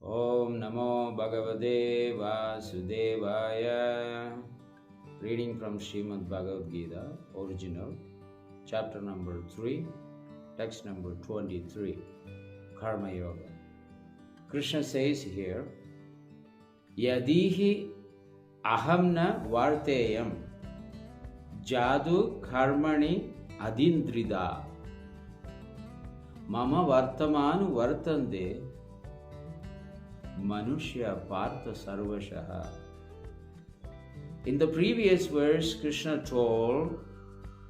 Om Namo Bhagavate Vasudevaya. Reading from Srimad Bhagavad Gita, original, chapter number 3, text number 23, Karma Yoga. Krishna says here, Yadihi ahamna varteyam jadu karmani adindrida mama vartamanu vartande Manushya Partha Sarvashaha. In the previous verse, Krishna told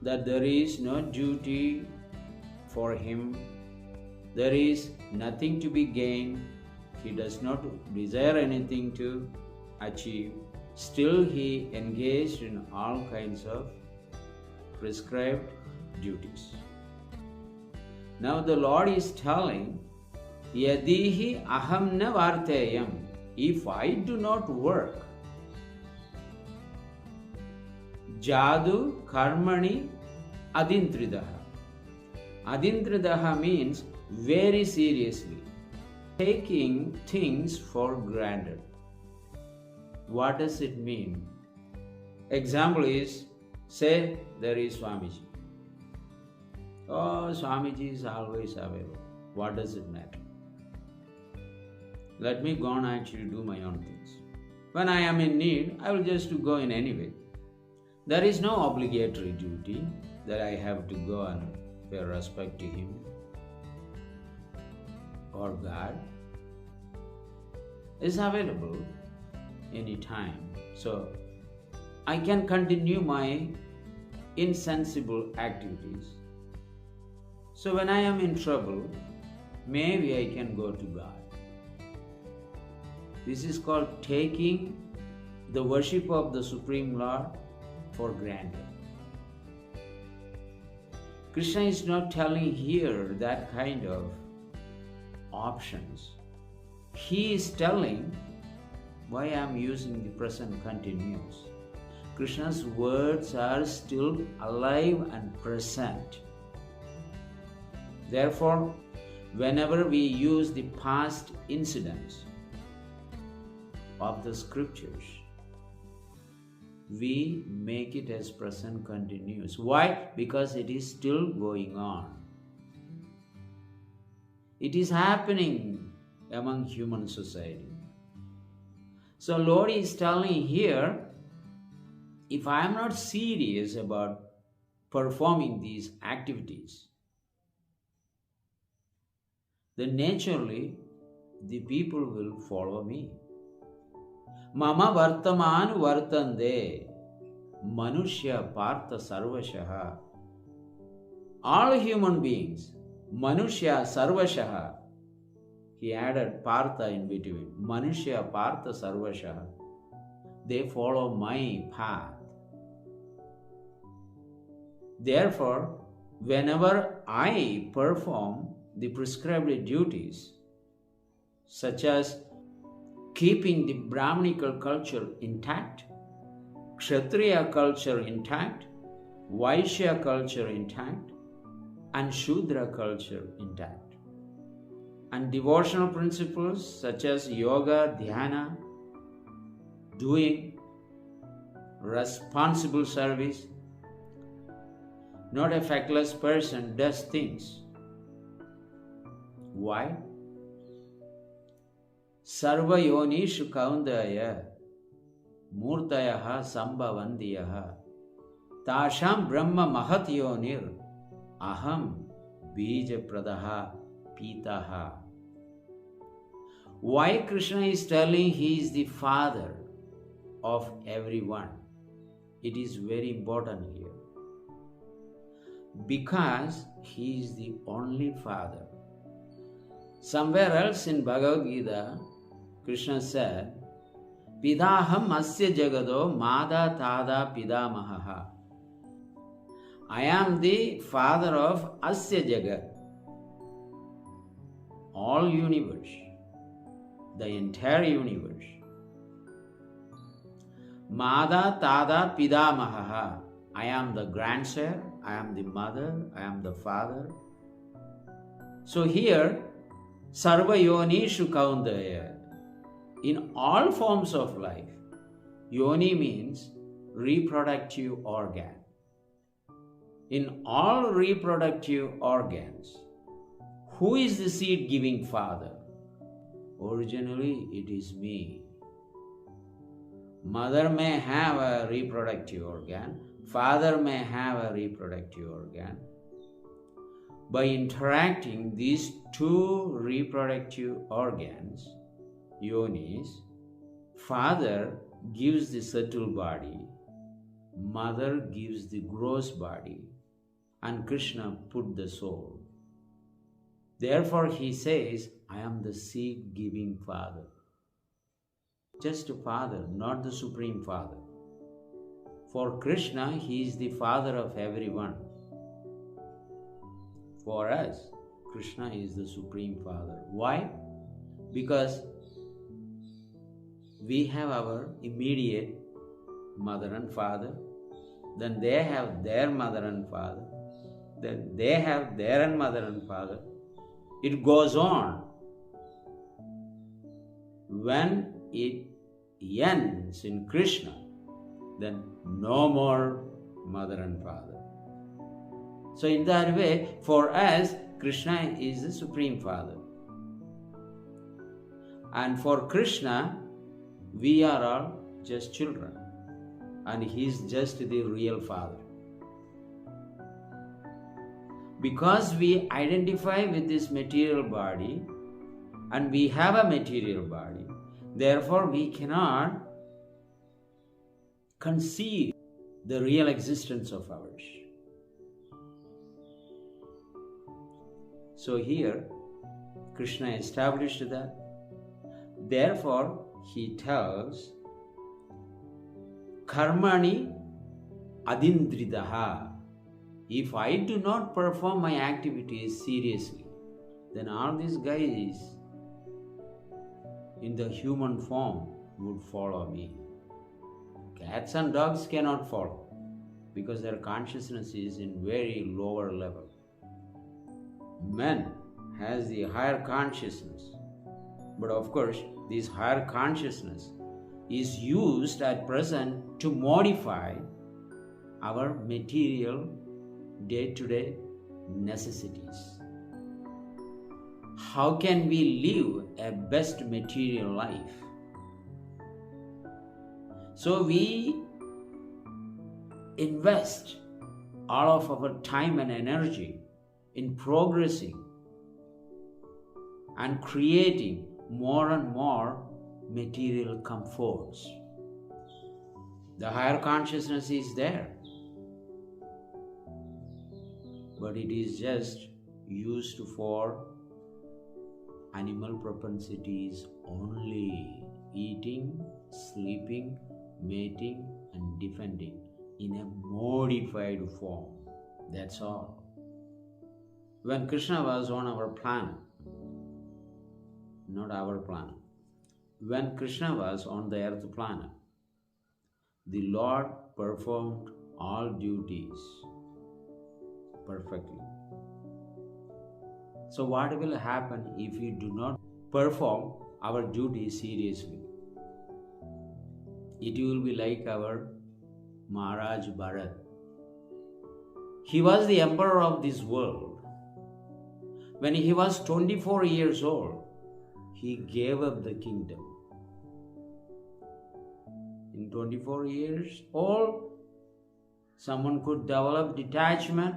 that there is no duty for him, there is nothing to be gained, he does not desire anything to achieve. Still, he engaged in all kinds of prescribed duties. Now, the Lord is telling, Yadihi aham na varteyam. If I do not work, jadu karmani adintridaha. Adintridaha means very seriously, taking things for granted. What does it mean? Example is, say there is Swamiji. Oh, Swamiji is always available. What does it matter? Let me go and actually do my own things. When I am in need, I will just go in anyway. There is no obligatory duty that I have to go and pay respect to him or God. Is available anytime. So I can continue my insensible activities. So when I am in trouble, maybe I can go to God. This is called taking the worship of the Supreme Lord for granted. Krishna is not telling here that kind of options. He is telling why I am using the present continuous. Krishna's words are still alive and present. Therefore, whenever we use the past incidents of the scriptures, we make it as present continuous. Why? Because it is still going on. It is happening among human society. So Lord is telling here, if I am not serious about performing these activities, then naturally the people will follow me. Mama vartaman vartande manushya partha sarvashaha. All human beings, manushya sarvashaha. He added partha in between. Manushya partha sarvashaha. They follow my path. Therefore, whenever I perform the prescribed duties, such as keeping the Brahminical culture intact, Kshatriya culture intact, Vaishya culture intact, and Shudra culture intact, and devotional principles such as yoga, dhyana, doing responsible service. Not a feckless person does things. Why? Sarva yonishu kaundaya murtayaha sambhavandiyaha tasham brahma mahat yonir aham bija pradaha pitaha. Why Krishna is telling he is the father of everyone? It is very important here. Because he is the only father. Somewhere else in Bhagavad Gita, Krishna said, Pidaham asya jagado mada tada pidamahaha. I am the father of asya jagat. All universe, the entire universe. Mada tada pidamahaha. I am the grandsire, I am the mother, I am the father. So here, Sarva yonishu kaundaya. In all forms of life, yoni means reproductive organ. In all reproductive organs, who is the seed-giving father? Originally, it is me. Mother may have a reproductive organ, father may have a reproductive organ. By interacting these two reproductive organs, yonis, father gives the subtle body, mother gives the gross body, and Krishna put the soul. Therefore he says, I am the seed-giving father. Just a father, not the supreme father. For Krishna, he is the father of everyone. For us, Krishna is the supreme father. Why? Because we have our immediate mother and father, then they have their mother and father, then they have their mother and father. It goes on. When it ends in Krishna, then no more mother and father. So in that way, for us, Krishna is the supreme father. And for Krishna, we are all just children. And he is just the real father. Because we identify with this material body and we have a material body, therefore we cannot conceive the real existence of ours. So here, Krishna established that. Therefore, he tells, Karmani adindridaha. If I do not perform my activities seriously, then all these guys in the human form would follow me. Cats and dogs cannot follow because their consciousness is in very lower level. Man has the higher consciousness, but of course this higher consciousness is used at present to modify our material day-to-day necessities. How can we live a best material life? So we invest all of our time and energy in progressing and creating more and more material comforts. The higher consciousness is there, but it is just used for animal propensities only: eating, sleeping, mating, and defending in a modified form. That's all. When Krishna was on our planet, not our planet, when Krishna was on the earth planet, the Lord performed all duties perfectly. So what will happen if we do not perform our duties seriously? It will be like our Maharaj Bharat. He was the emperor of this world. When he was 24 years old, he gave up the kingdom. In 24 years old, someone could develop detachment.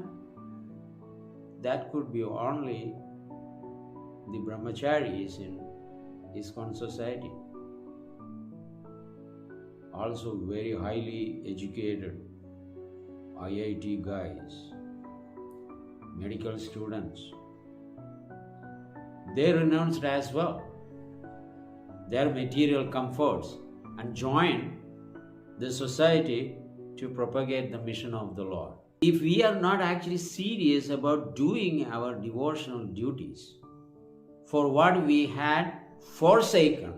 That could be only the brahmacharis in ISKCON society. Also very highly educated IIT guys, medical students. They renounced as well their material comforts and joined the society to propagate the mission of the Lord. If we are not actually serious about doing our devotional duties, for what we had forsaken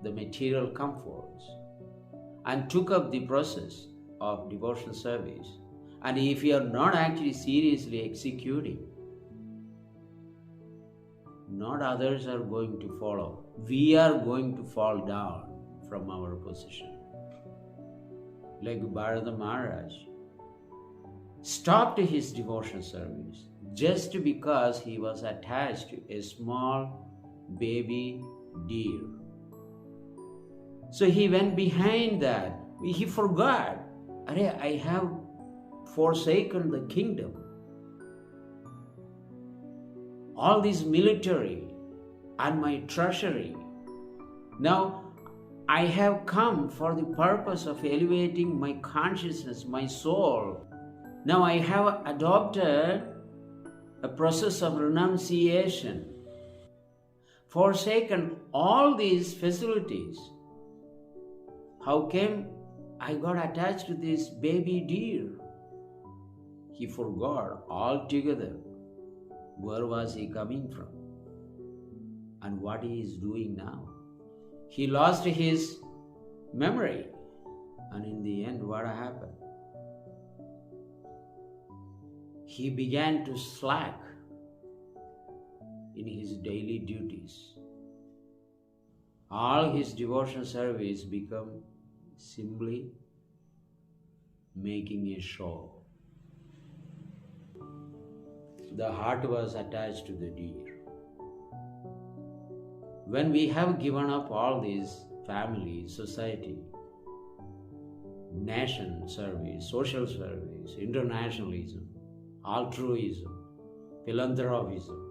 the material comforts and took up the process of devotional service, and if we are not actually seriously executing not others are going to follow. We are going to fall down from our position. Like Bharata Maharaj stopped his devotion service just because he was attached to a small baby deer. So he went behind that. He forgot, I have forsaken the kingdom. All this military and my treasury. Now I have come for the purpose of elevating my consciousness, my soul. Now I have adopted a process of renunciation, forsaken all these facilities. How came I got attached to this baby deer? He forgot altogether where was he coming from and what he is doing now. He lost his memory, and in the end, what happened? He began to slack in his daily duties. All his devotion service became simply making a show. The heart was attached to the deer. When we have given up all these family, society, nation service, social service, internationalism, altruism, philanthropism,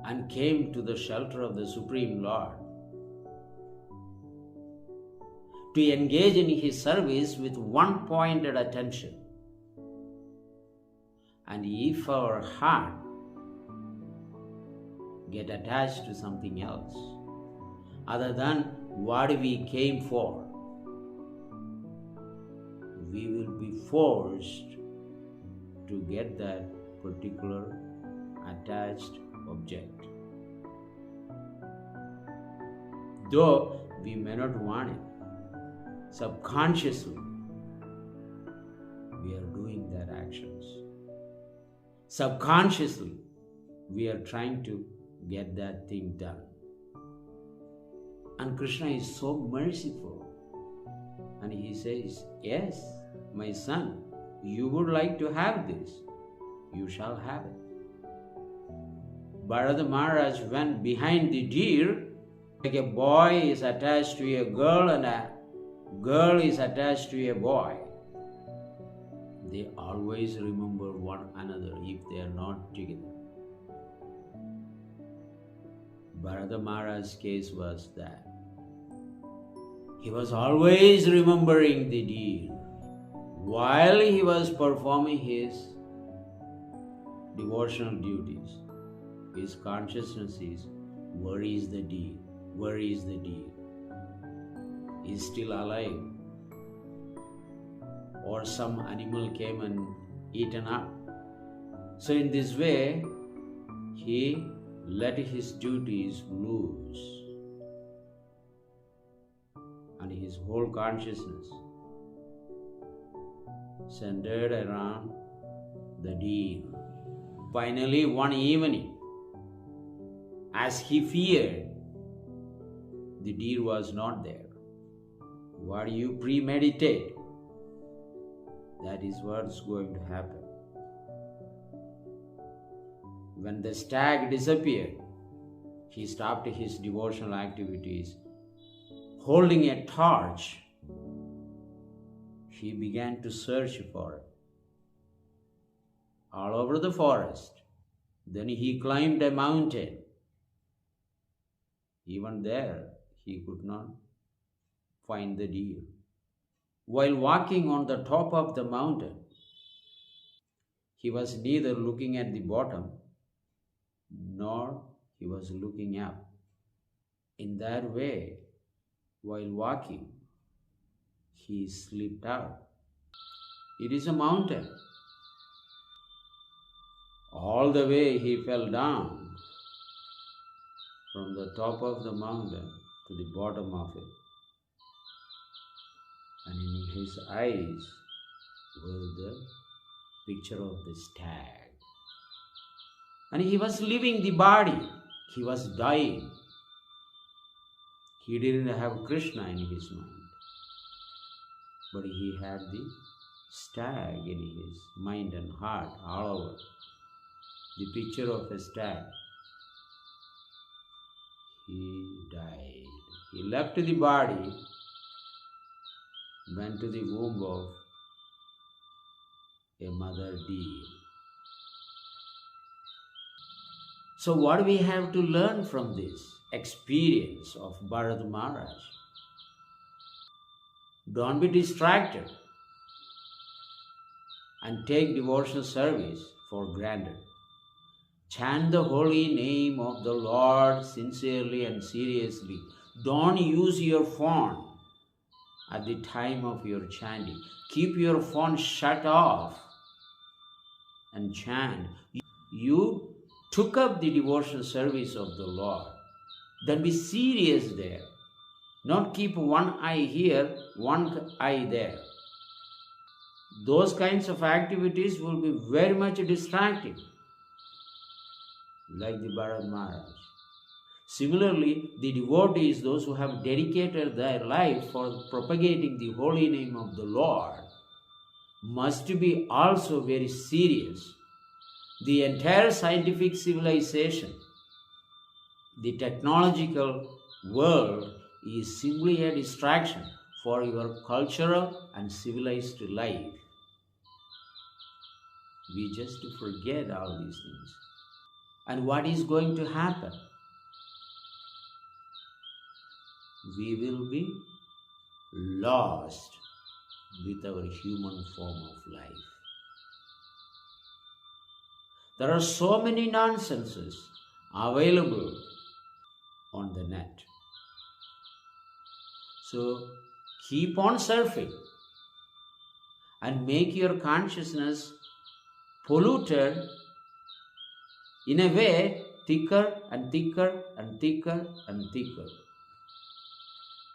and came to the shelter of the Supreme Lord to engage in His service with one-pointed attention. And if our heart get attached to something else other than what we came for, we will be forced to get that particular attached object. Though we may not want it, subconsciously we are doing that actions. Subconsciously we are trying to get that thing done. And Krishna is so merciful. And he says, yes, my son, you would like to have this. You shall have it. Bharata Maharaj went behind the deer like a boy is attached to a girl and a girl is attached to a boy. They always remember one another if they are not together. Bharata Maharaj's case was that he was always remembering the deer while he was performing his devotional duties. His consciousness is, where is the deer? Where is the deer? Is still alive? Or some animal came and eaten up. So in this way, he let his duties loose. And his whole consciousness centered around the deer. Finally, one evening, as he feared, the deer was not there. What do you premeditate? That is what's going to happen. When the stag disappeared, he stopped his devotional activities. Holding a torch, he began to search for it all over the forest. Then he climbed a mountain. Even there, he could not find the deer. While walking on the top of the mountain, he was neither looking at the bottom nor he was looking up. In that way, while walking, he slipped out. It is a mountain. All the way he fell down from the top of the mountain to the bottom of it. And in his eyes was the picture of the stag. And he was leaving the body. He was dying. He didn't have Krishna in his mind, but he had the stag in his mind and heart all over. The picture of a stag. He died. He left the body, went to the womb of a mother deer. So what we have to learn from this experience of Bharat Maharaj? Don't be distracted and take devotional service for granted. Chant the holy name of the Lord sincerely and seriously. Don't use your phone at the time of your chanting. Keep your phone shut off and chant. You took up the devotional service of the Lord. Then be serious there. Not keep one eye here, one eye there. Those kinds of activities will be very much distracting, like the Bharat Maharaj. Similarly, the devotees, those who have dedicated their life for propagating the holy name of the Lord, must be also very serious. The entire scientific civilization, the technological world is simply a distraction for your cultural and civilized life. We just forget all these things. And what is going to happen? We will be lost with our human form of life. There are so many nonsenses available on the net. So keep on surfing and make your consciousness polluted in a way thicker and thicker and thicker and thicker.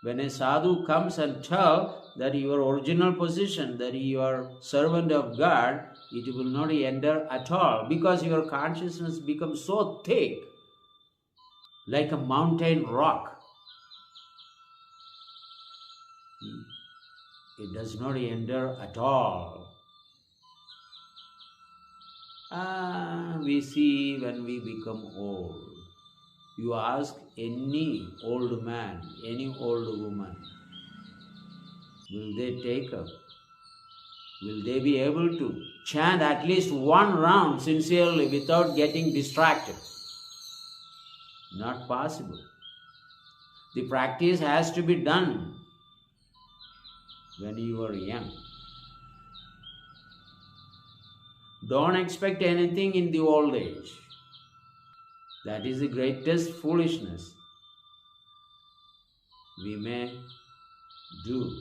When a sadhu comes and tells that your original position, that you are servant of God, it will not enter at all, because your consciousness becomes so thick, like a mountain rock. It does not enter at all. We see when we become old. You ask any old man, any old woman, will they take up? Will they be able to chant at least one round sincerely without getting distracted? Not possible. The practice has to be done when you are young. Don't expect anything in the old age. That is the greatest foolishness we may do.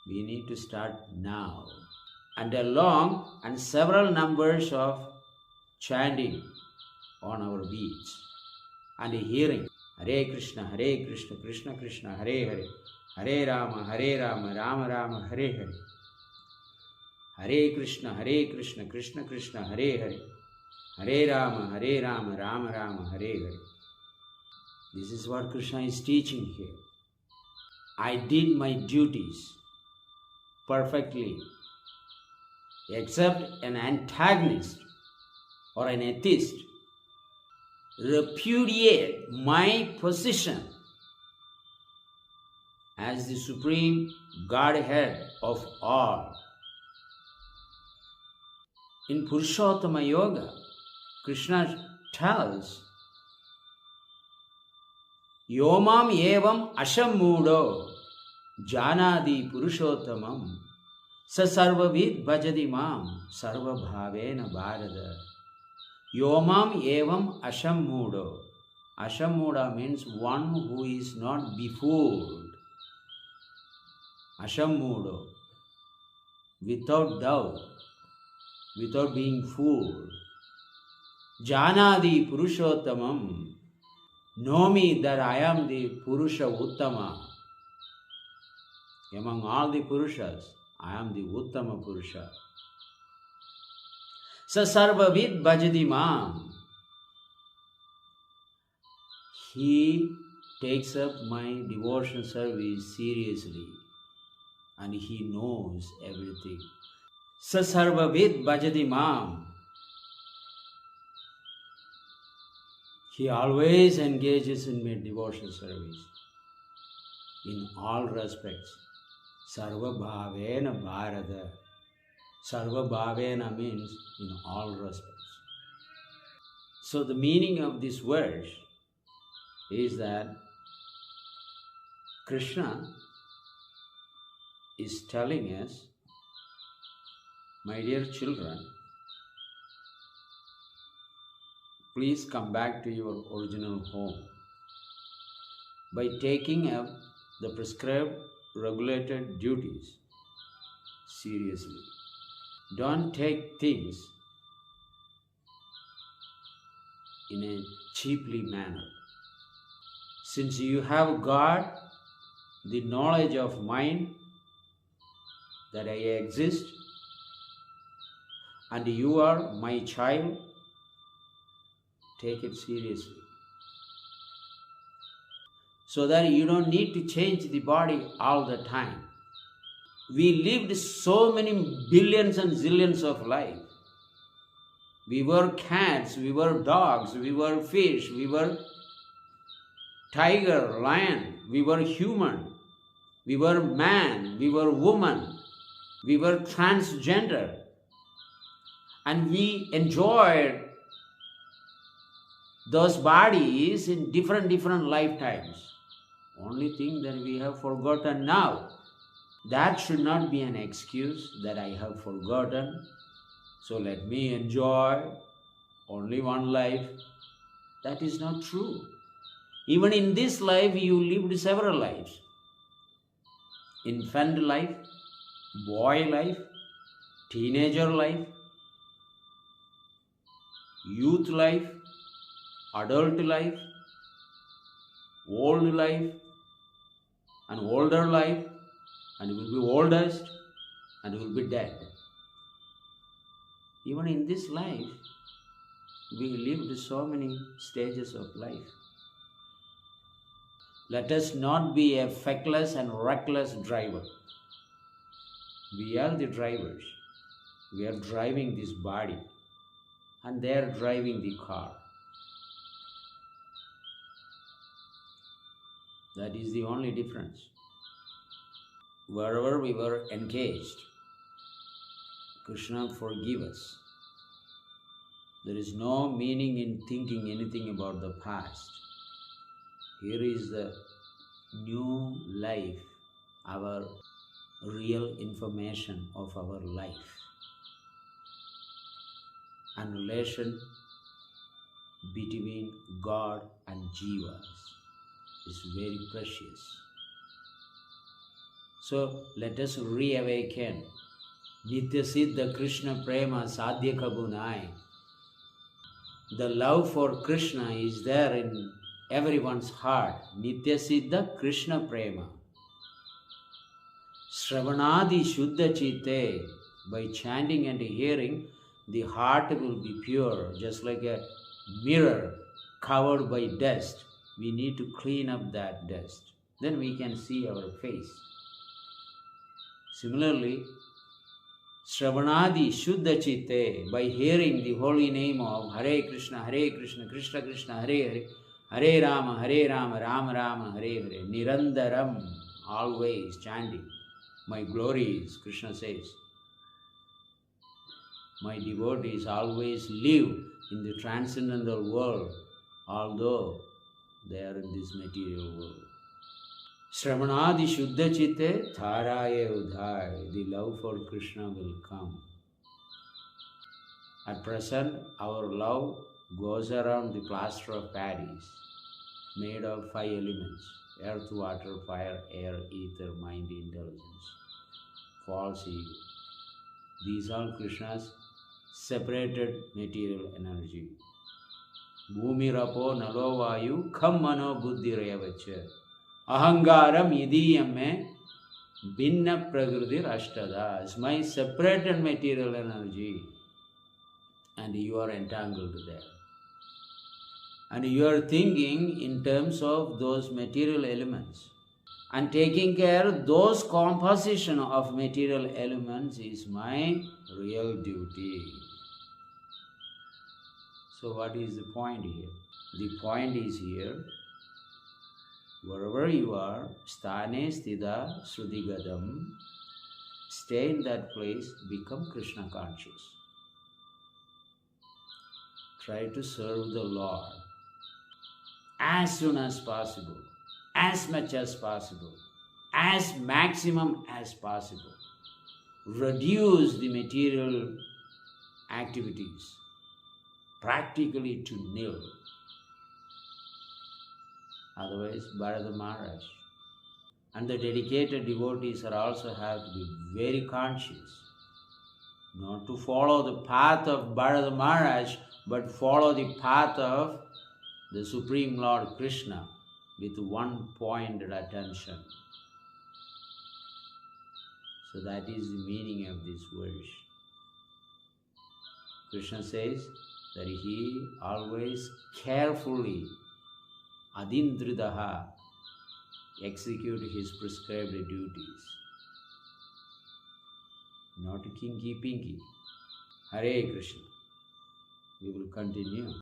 We need to start now. And along and several numbers of chanting on our beats and hearing Hare Krishna, Krishna Krishna, Hare Hare, Hare Rama, Rama Rama, Hare Hare. Hare Krishna, Krishna Krishna, Hare Hare, Hare Rama, Rama Rama, Hare Hare. This is what Krishna is teaching here. I did my duties perfectly, except an antagonist or an atheist repudiate my position as the supreme Godhead of all. In Purushottama Yoga, Krishna tells, Yomam evam ashammudo janadi purushottamam sa sarvavid bhajadi mam sarva bhavena bharata. Yomam evam ashammudo. Ashammuda means one who is not befooled. Ashammudo, without doubt, without being fooled. Janadi purushottamam. Know me that I am the Purusha Uttama. Among all the Purushas, I am the Uttama Purusha. Sa sarvavid bhajati mam. He takes up my devotion service seriously and he knows everything. Sa sarvavid bhajati mam. He always engages in my devotion service in all respects. Sarva bhavena bharata. Sarva bhavena means in all respects. So the meaning of this verse is that Krishna is telling us, my dear children, please come back to your original home by taking up the prescribed regulated duties seriously. Don't take things in a cheaply manner. Since you have got the knowledge of mind that I exist and you are my child, take it seriously. So that you don't need to change the body all the time. We lived so many billions and zillions of life. We were cats, we were dogs, we were fish, we were tiger, lion, we were human, we were man, we were woman, we were transgender, and we enjoyed those bodies in different lifetimes. Only thing that we have forgotten now. That should not be an excuse that I have forgotten, so let me enjoy only one life. That is not true. Even in this life, you lived several lives. Infant life, boy life, teenager life, youth life, adult life, old life, and older life, and you will be oldest, and you will be dead. Even in this life, we lived so many stages of life. Let us not be a feckless and reckless driver. We are the drivers. We are driving this body, and they are driving the car. That is the only difference. Wherever we were engaged, Krishna forgive us. There is no meaning in thinking anything about the past. Here is the new life, our real information of our life. And relation between God and Jivas is very precious. So let us reawaken Nitya Siddha Krishna Prema Sadhya Kabunai. The love for Krishna is there in everyone's heart. Nitya Siddha Krishna Prema. Shravanadi Shuddha Chitte. By chanting and hearing, the heart will be pure, just like a mirror covered by dust. We need to clean up that dust. Then we can see our face. Similarly, Shravanadi Shuddha Chitte, by hearing the holy name of Hare Krishna, Krishna Krishna, Hare Hare, Hare Rama, Rama Rama, Hare Hare, Nirandaram, always chanting. My glories, Krishna says. My devotees always live in the transcendental world, although they are in this material world. Shravanadi Shuddha Chitte Tharaye Udhai. The love for Krishna will come. At present, our love goes around the plaster of Paris, made of 5 elements: earth, water, fire, air, ether, mind, intelligence, false ego. These are Krishna's separated material energy. Bhumi rapo nalo vayu kham mano buddhi revacha. Ahangaram idiyam me binna prakriti rashtada. Is my separated material energy. and you are entangled there. And you are thinking in terms of those material elements. And taking care of those composition of material elements is my real duty. So what is the point here? The point is here, wherever you are, sthane sthita srudigadam, stay in that place, become Krishna conscious. Try to serve the Lord as soon as possible, as much as possible, as maximum as possible. Reduce the material activities practically to nil. Otherwise, Bharata Maharaj and the dedicated devotees are also have to be very conscious, not to follow the path of Bharata Maharaj, but follow the path of the Supreme Lord Krishna with one-pointed attention. So that is the meaning of this verse. Krishna says that he always carefully, adindridaha, execute his prescribed duties. Not kinky pinky. Hare Krishna. We will continue.